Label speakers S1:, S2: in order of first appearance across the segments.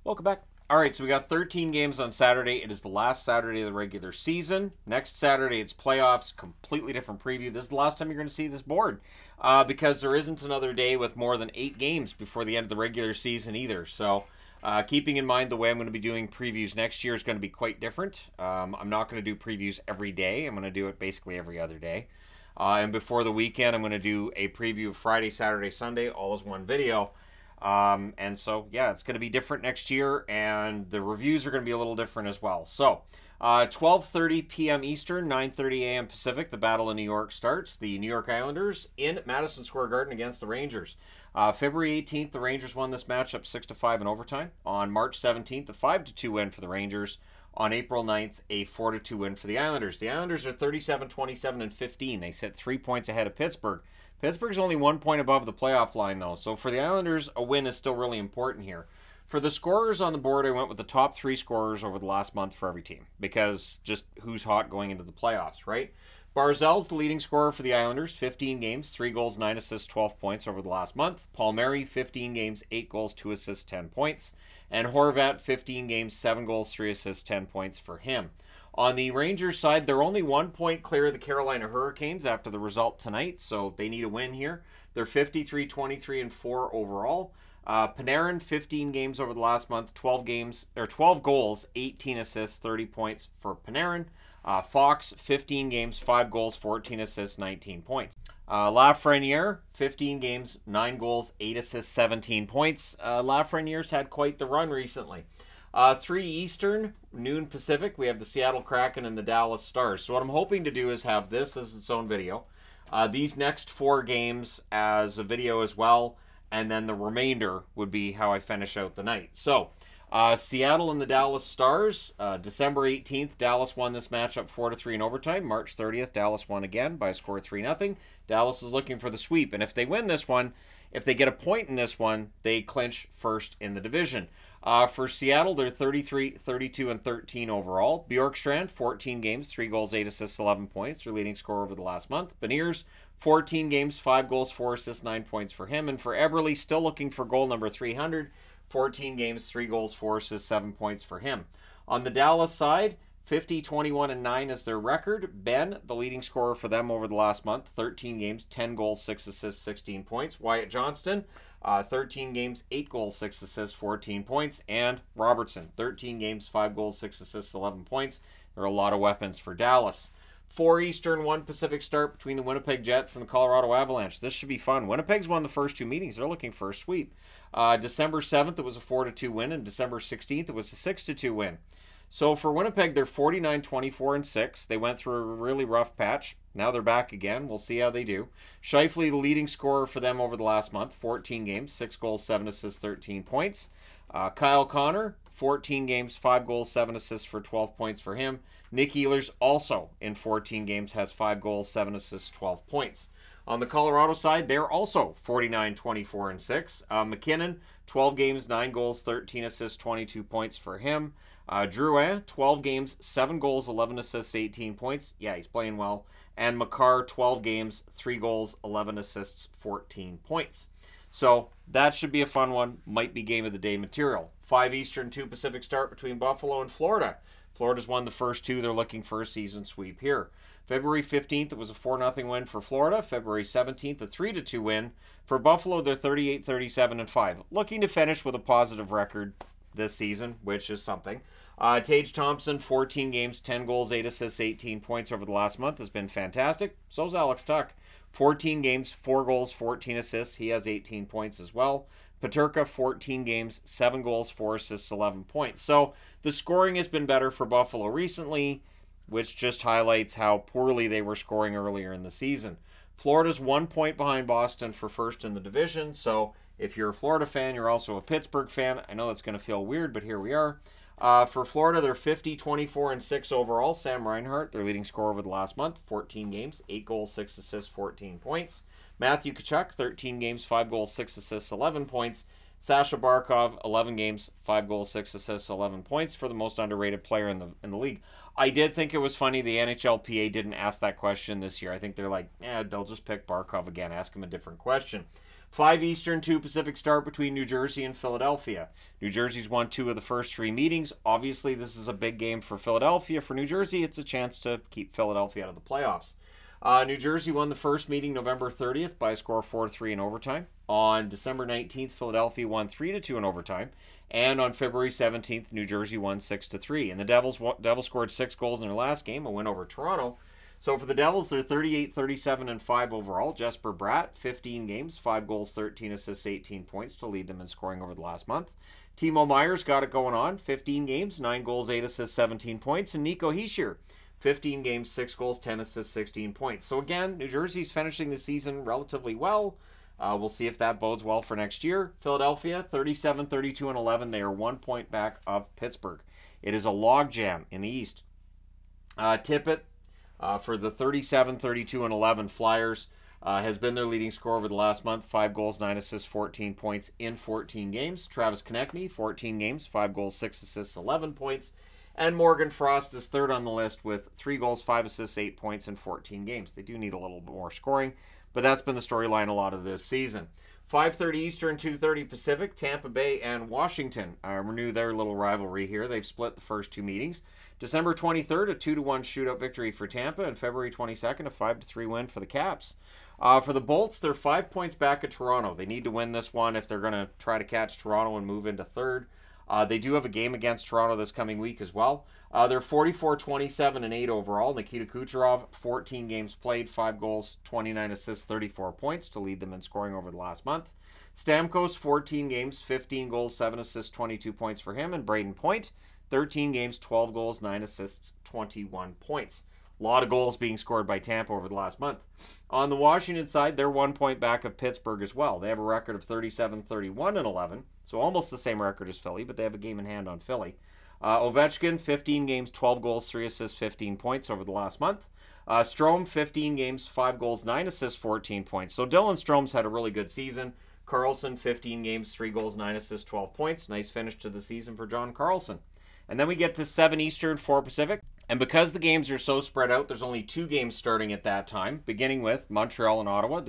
S1: Welcome back. All right, so we got 13 games on Saturday. It is the last Saturday of the regular season. Next Saturday, it's playoffs, completely different preview. This is the last time you're going to see this board because there isn't another day with more than 8 games before the end of the regular season either. So keeping in mind the way I'm going to be doing previews next year is going to be quite different. I'm not going to do previews every day. I'm going to do it basically every other day. And before the weekend, I'm going to do a preview of Friday, Saturday, Sunday, all as one video. And so, yeah, it's going to be different next year, and the reviews are going to be a little different as well. So, 12:30 p.m. Eastern, 9:30 a.m. Pacific, the Battle of New York starts. The New York Islanders in Madison Square Garden against the Rangers. February 18th, the Rangers won this matchup 6-5 in overtime. On March 17th, a 5-2 win for the Rangers. On April 9th, a 4-2 win for the Islanders. The Islanders are 37-27-15. They sit 3 points ahead of Pittsburgh. Pittsburgh's only 1 point above the playoff line, though. So for the Islanders, a win is still really important here. For the scorers on the board, I went with the top 3 scorers over the last month for every team, because just who's hot going into the playoffs, right? Barzal's the leading scorer for the Islanders, 15 games, 3 goals, 9 assists, 12 points over the last month. Palmieri, 15 games, 8 goals, 2 assists, 10 points. And Horvat, 15 games, 7 goals, 3 assists, 10 points for him. On the Rangers side, they're only 1 point clear of the Carolina Hurricanes after the result tonight, so they need a win here. They're 53-23-4 overall. Panarin, 15 games over the last month, 12 goals, 18 assists, 30 points for Panarin. Fox, 15 games, 5 goals, 14 assists, 19 points. Lafreniere, 15 games, 9 goals, 8 assists, 17 points. Lafreniere's had quite the run recently. 3 Eastern, noon Pacific, we have the Seattle Kraken and the Dallas Stars. So what I'm hoping to do is have this as its own video. These next 4 games as a video as well. And then the remainder would be how I finish out the night. So, Seattle and the Dallas Stars. December 18th, Dallas won this matchup 4-3 in overtime. March 30th, Dallas won again by a score of 3-0. Dallas is looking for the sweep. And if they win this one, if they get a point in this one, they clinch first in the division. For Seattle, they're 33-32-13 overall. Bjorkstrand, 14 games, 3 goals, 8 assists, 11 points. Their leading scorer over the last month. Beniers, 14 games, 5 goals, 4 assists, 9 points for him. And for Eberle, still looking for goal number 300. 14 games, 3 goals, 4 assists, 7 points for him. On the Dallas side, 50-21-9 is their record. Ben, the leading scorer for them over the last month, 13 games, 10 goals, 6 assists, 16 points. Wyatt Johnston, 13 games, 8 goals, 6 assists, 14 points. And Robertson, 13 games, 5 goals, 6 assists, 11 points. There are a lot of weapons for Dallas. 4 Eastern, 1 Pacific start between the Winnipeg Jets and the Colorado Avalanche. This should be fun. Winnipeg's won the first 2 meetings. They're looking for a sweep. December 7th, it was a 4-2 win, and December 16th, it was a 6-2 win. So for Winnipeg, they're 49-24-6. They went through a really rough patch. Now they're back again. We'll see how they do. Scheifele, the leading scorer for them over the last month, 14 games, 6 goals, 7 assists, 13 points. Kyle Connor, 14 games, 5 goals, 7 assists for 12 points for him. Nick Ehlers, also in 14 games, has 5 goals, 7 assists, 12 points. On the Colorado side, they're also 49-24-6. McKinnon, 12 games, 9 goals, 13 assists, 22 points for him. Drouin, 12 games, 7 goals, 11 assists, 18 points. Yeah, he's playing well. And Makar, 12 games, 3 goals, 11 assists, 14 points. So that should be a fun one. Might be game of the day material. 5 Eastern, 2 Pacific start between Buffalo and Florida. Florida's won the first 2. They're looking for a season sweep here. February 15th, it was a 4-0 win for Florida. February 17th, a 3-2 win. For Buffalo, they're 38-37-5. Looking to finish with a positive record this season, which is something. Tage Thompson, 14 games, 10 goals, 8 assists, 18 points over the last month, has been fantastic. So's Alex Tuch. 14 games, 4 goals, 14 assists. He has 18 points as well. Peterka, 14 games, 7 goals, 4 assists, 11 points. So the scoring has been better for Buffalo recently, which just highlights how poorly they were scoring earlier in the season. Florida's 1 point behind Boston for first in the division. So if you're a Florida fan, you're also a Pittsburgh fan. I know that's going to feel weird, but here we are. For Florida, they're 50-24-6 overall. Sam Reinhart, their leading scorer over the last month, 14 games, 8 goals, 6 assists, 14 points. Matthew Tkachuk, 13 games, 5 goals, 6 assists, 11 points. Sasha Barkov, 11 games, 5 goals, 6 assists, 11 points for the most underrated player in the league. I did think it was funny the NHLPA didn't ask that question this year. I think they're like, they'll just pick Barkov again, ask him a different question. 5 Eastern, 2 Pacific start between New Jersey and Philadelphia. New Jersey's won 2 of the first 3 meetings. Obviously, this is a big game for Philadelphia. For New Jersey, it's a chance to keep Philadelphia out of the playoffs. New Jersey won the first meeting November 30th by a score of 4-3 in overtime. On December 19th, Philadelphia won 3-2 in overtime. And on February 17th, New Jersey won 6-3. And the Devils scored 6 goals in their last game, a win over Toronto. So for the Devils, they're 38-37-5 overall. Jesper Bratt, 15 games, 5 goals, 13 assists, 18 points to lead them in scoring over the last month. Timo Meier's got it going on, 15 games, 9 goals, 8 assists, 17 points. And Nico Hischier, 15 games, 6 goals, 10 assists, 16 points. So again, New Jersey's finishing the season relatively well. We'll see if that bodes well for next year. Philadelphia, 37-32-11. They are 1 point back of Pittsburgh. It is a logjam in the East. Tippett, for the 37-32-11 Flyers, has been their leading scorer over the last month. 5 goals, 9 assists, 14 points in 14 games. Travis Konechny, 14 games, 5 goals, 6 assists, 11 points. And Morgan Frost is third on the list with 3 goals, 5 assists, 8 points in 14 games. They do need a little bit more scoring, but that's been the storyline a lot of this season. 5:30 Eastern, 2:30 Pacific, Tampa Bay and Washington renew their little rivalry here. They've split the first 2 meetings. December 23rd, a 2-1 shootout victory for Tampa, and February 22nd, a 5-3 win for the Caps. For the Bolts, they're 5 points back at Toronto. They need to win this one if they're going to try to catch Toronto and move into third. They do have a game against Toronto this coming week as well. They're 44-27-8 overall. Nikita Kucherov, 14 games played, 5 goals, 29 assists, 34 points to lead them in scoring over the last month. Stamkos, 14 games, 15 goals, 7 assists, 22 points for him. And Braden Point, 13 games, 12 goals, 9 assists, 21 points. A lot of goals being scored by Tampa over the last month. On the Washington side, they're 1 point back of Pittsburgh as well. They have a record of 37-31-11, so almost the same record as Philly, but they have a game in hand on Philly. Ovechkin, 15 games, 12 goals, 3 assists, 15 points over the last month. Strome, 15 games, 5 goals, 9 assists, 14 points. So Dylan Strome's had a really good season. Carlson, 15 games, 3 goals, 9 assists, 12 points. Nice finish to the season for John Carlson. And then we get to 7 Eastern, 4 Pacific. And because the games are so spread out, there's only 2 games starting at that time, beginning with Montreal and Ottawa.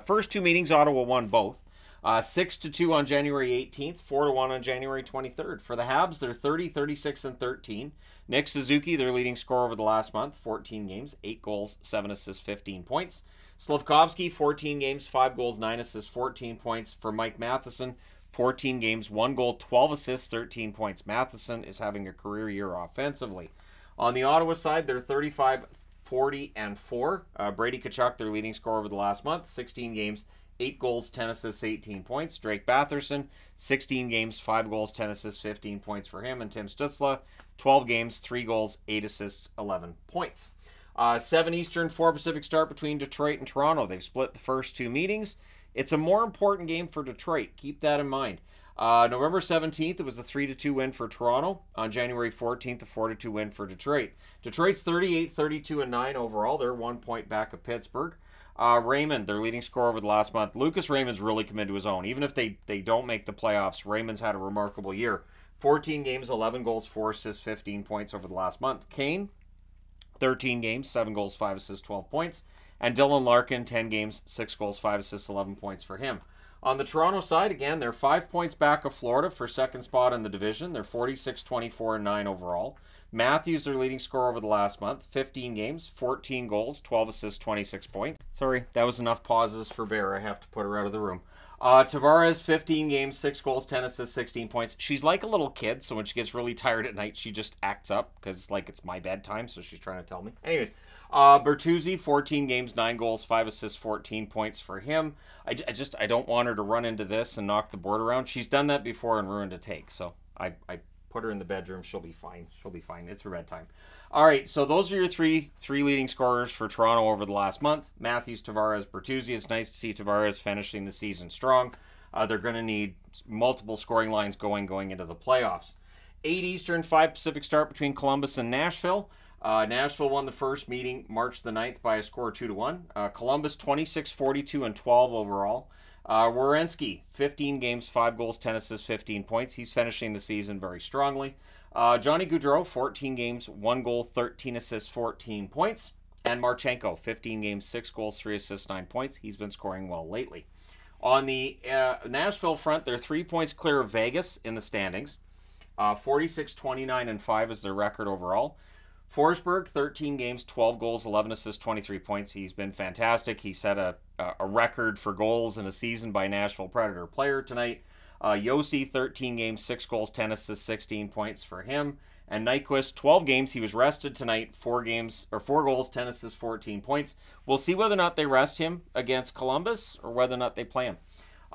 S1: First 2 meetings, Ottawa won both. 6-2 on January 18th, 4-1 on January 23rd. For the Habs, they're 30-36-13. Nick Suzuki, their leading scorer over the last month, 14 games, 8 goals, 7 assists, 15 points. Slavkovsky, 14 games, 5 goals, 9 assists, 14 points. For Mike Matheson, 14 games, 1 goal, 12 assists, 13 points. Matheson is having a career year offensively. On the Ottawa side, they're 35-40-4. Brady Tkachuk, their leading scorer over the last month, 16 games, 8 goals, 10 assists, 18 points. Drake Batherson, 16 games, 5 goals, 10 assists, 15 points for him. And Tim Stützle, 12 games, 3 goals, 8 assists, 11 points. 7 Eastern, 4 Pacific start between Detroit and Toronto. They've split the first 2 meetings. It's a more important game for Detroit. Keep that in mind. November 17th, it was a 3-2 win for Toronto. On January 14th, a 4-2 win for Detroit. Detroit's 38-32-9 overall. They're 1 point back of Pittsburgh. Raymond, their leading scorer over the last month. Lucas Raymond's really come into his own. Even if they don't make the playoffs, Raymond's had a remarkable year. 14 games, 11 goals, 4 assists, 15 points over the last month. Kane, 13 games, 7 goals, 5 assists, 12 points. And Dylan Larkin, 10 games, 6 goals, 5 assists, 11 points for him. On the Toronto side, again, they're 5 points back of Florida for second spot in the division. They're 46-24-9 overall. Matthews, their leading scorer over the last month, 15 games, 14 goals, 12 assists, 26 points. Sorry, that was enough pauses for Bear. I have to put her out of the room. Tavares, 15 games, 6 goals, 10 assists, 16 points. She's like a little kid, so when she gets really tired at night, she just acts up because it's my bedtime, so she's trying to tell me. Anyways, Bertuzzi, 14 games, 9 goals, 5 assists, 14 points for him. I don't want her to run into this and knock the board around. She's done that before and ruined a take, so I put her in the bedroom. She'll be fine. She'll be fine. It's her bedtime. All right, so those are your three leading scorers for Toronto over the last month. Matthews, Tavares, Bertuzzi. It's nice to see Tavares finishing the season strong. They're going to need multiple scoring lines going into the playoffs. 8 Eastern, 5 Pacific start between Columbus and Nashville. Nashville won the first meeting March the 9th by a score of 2-1. Columbus 26-42-12 overall. Werenski, 15 games, 5 goals, 10 assists, 15 points. He's finishing the season very strongly. Johnny Gaudreau, 14 games, 1 goal, 13 assists, 14 points. And Marchenko, 15 games, 6 goals, 3 assists, 9 points. He's been scoring well lately. On the Nashville front, they're 3 points clear of Vegas in the standings. 46, 29, and 5 is their record overall. Forsberg, 13 games, 12 goals, 11 assists, 23 points. He's been fantastic. He set a record for goals in a season by Nashville Predator player tonight. Yossi, 13 games, 6 goals, 10 assists, 16 points for him. And Nyquist, 12 games. He was rested tonight, 4 goals, 10 assists, 14 points. We'll see whether or not they rest him against Columbus or whether or not they play him.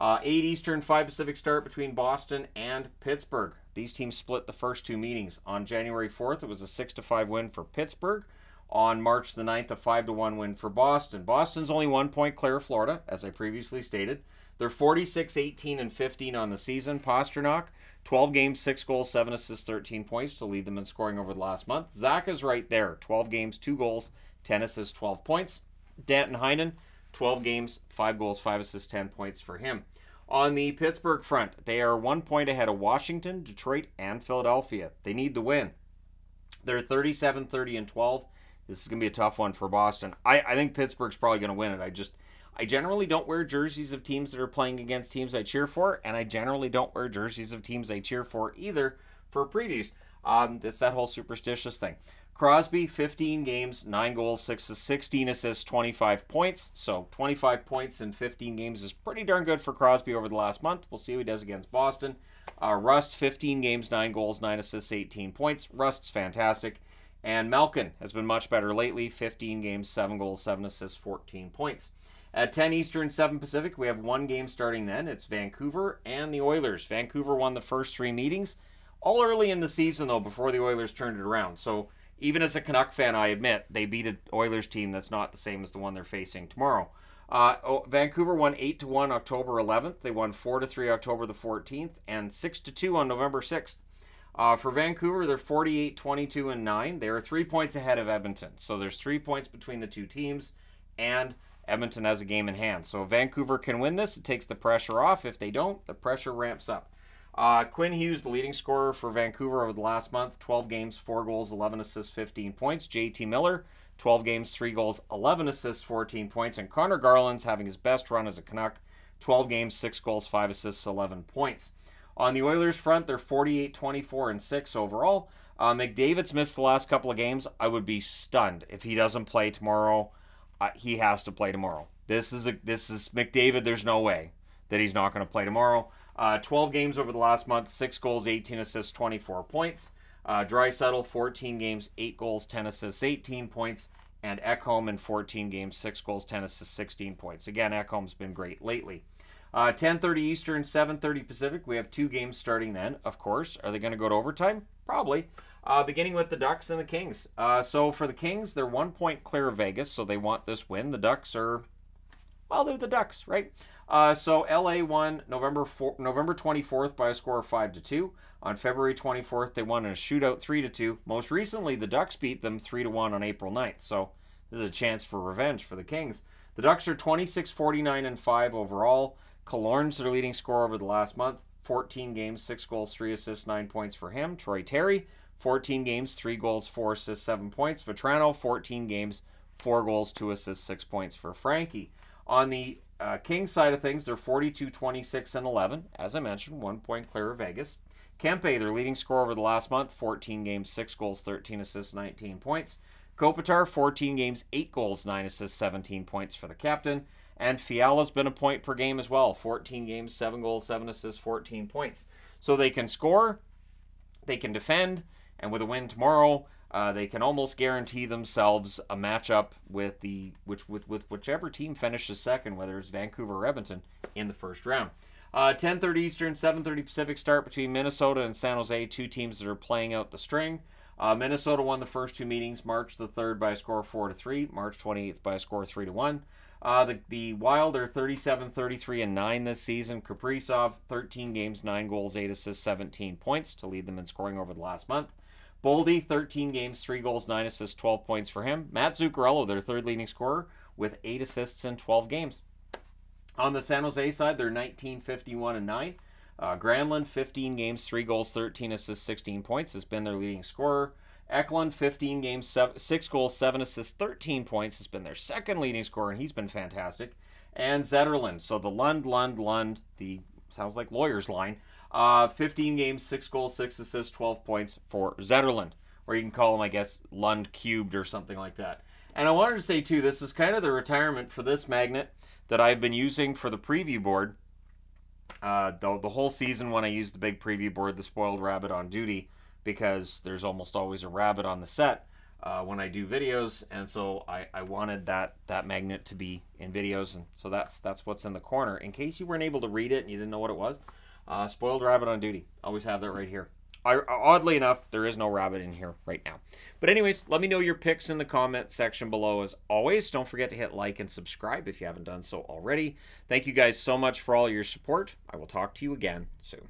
S1: 8 Eastern, 5 Pacific start between Boston and Pittsburgh. These teams split the first 2 meetings. On January 4th, it was a 6-5 win for Pittsburgh. On March the 9th, a 5-1 win for Boston. Boston's only 1 point clear of Florida, as I previously stated. They're 46, 18, and 15 on the season. Pasternak, 12 games, 6 goals, 7 assists, 13 points to lead them in scoring over the last month. Zach is right there. 12 games, 2 goals, 10 assists, 12 points. Danton Heinen, 12 games, 5 goals, 5 assists, 10 points for him. On the Pittsburgh front, they are 1 point ahead of Washington, Detroit, and Philadelphia. They need the win. They're 37, 30, and 12. This is going to be a tough one for Boston. I think Pittsburgh's probably going to win it. I generally don't wear jerseys of teams that are playing against teams I cheer for, and I generally don't wear jerseys of teams I cheer for either for previews. It's that whole superstitious thing. Crosby, 15 games, 9 goals, 16 assists, 25 points. So 25 points in 15 games is pretty darn good for Crosby over the last month. We'll see how he does against Boston. Rust, 15 games, 9 goals, 9 assists, 18 points. Rust's fantastic. And Malkin has been much better lately. 15 games, 7 goals, 7 assists, 14 points. At 10 Eastern, 7 Pacific, we have 1 game starting then. It's Vancouver and the Oilers. Vancouver won the first 3 meetings. All early in the season, though, before the Oilers turned it around. So even as a Canuck fan, I admit, they beat an Oilers team that's not the same as the one they're facing tomorrow. Vancouver won 8-1 October 11th. They won 4-3 October the 14th and 6-2 on November 6th. For Vancouver, they're 48, 22, and 9. They are 3 points ahead of Edmonton. So there's 3 points between the two teams, and Edmonton has a game in hand. So if Vancouver can win this, it takes the pressure off. If they don't, the pressure ramps up. Quinn Hughes, the leading scorer for Vancouver over the last month, 12 games, 4 goals, 11 assists, 15 points. JT Miller, 12 games, 3 goals, 11 assists, 14 points. And Connor Garland's having his best run as a Canuck, 12 games, 6 goals, 5 assists, 11 points. On the Oilers front, they're 48, 24, and 6 overall. McDavid's missed the last couple of games. I would be stunned if he doesn't play tomorrow. He has to play tomorrow. This is McDavid. There's no way that he's not going to play tomorrow. 12 games over the last month, 6 goals, 18 assists, 24 points. Draisaitl, 14 games, 8 goals, 10 assists, 18 points. And Ekholm in 14 games, 6 goals, 10 assists, 16 points. Again, Ekholm's been great lately. 10:30 Eastern, 7:30 Pacific. We have 2 games starting then, of course. Are they going to go to overtime? Probably. Beginning with the Ducks and the Kings. So for the Kings, they're 1 point clear of Vegas, so they want this win. The Ducks are, well, they're the Ducks, right? So LA won November 24th by a score of 5-2. On February 24th, they won in a shootout 3-2. Most recently, the Ducks beat them 3-1 on April 9th. So this is a chance for revenge for the Kings. The Ducks are 26, 49, and 5 overall. Killorn's their leading scorer over the last month. 14 games, 6 goals, 3 assists, 9 points for him. Troy Terry, 14 games, 3 goals, 4 assists, 7 points. Vetrano, 14 games, 4 goals, 2 assists, 6 points for Frankie. On the Kings side of things, they're 42, 26, and 11. As I mentioned, 1 point clear of Vegas. Kempe, their leading scorer over the last month. 14 games, 6 goals, 13 assists, 19 points. Kopitar, 14 games, 8 goals, 9 assists, 17 points for the captain. And Fiala's been a point per game as well. 14 games, 7 goals, 7 assists, 14 points. So they can score, they can defend, and with a win tomorrow, they can almost guarantee themselves a matchup with whichever team finishes second, whether it's Vancouver or Edmonton, in the first round. 10:30 Eastern, 7:30 Pacific start between Minnesota and San Jose, 2 teams that are playing out the string. Minnesota won the first 2 meetings, March the 3rd by a score of 4-3, March 28th by a score of 3-1. The Wild are 37, 33, and 9 this season. Kaprizov, 13 games, 9 goals, 8 assists, 17 points to lead them in scoring over the last month. Boldy, 13 games, 3 goals, 9 assists, 12 points for him. Matt Zuccarello, their third leading scorer, with 8 assists in 12 games. On the San Jose side, they're 19, 51, and 9. Granlund, 15 games, 3 goals, 13 assists, 16 points, has been their leading scorer. Eklund, 15 games, 6 goals, 7 assists, 13 points, has been their second leading scorer, and he's been fantastic. and Zetterlund. So the Lund, the sounds like lawyer's line. 15 games, 6 goals, 6 assists, 12 points for Zetterlund. Or you can call him, I guess, Lund cubed or something like that. And I wanted to say, too, this is kind of the retirement for this magnet that I've been using for the preview board. The whole season when I used the big preview board, the spoiled rabbit on duty, because there's almost always a rabbit on the set when I do videos, and so I wanted that magnet to be in videos, and so that's what's in the corner. In case you weren't able to read it and you didn't know what it was, spoiled rabbit on duty. Always have that right here. Oddly enough, there is no rabbit in here right now. But anyways, let me know your picks in the comment section below. As always, don't forget to hit like and subscribe if you haven't done so already. Thank you guys so much for all your support. I will talk to you again soon.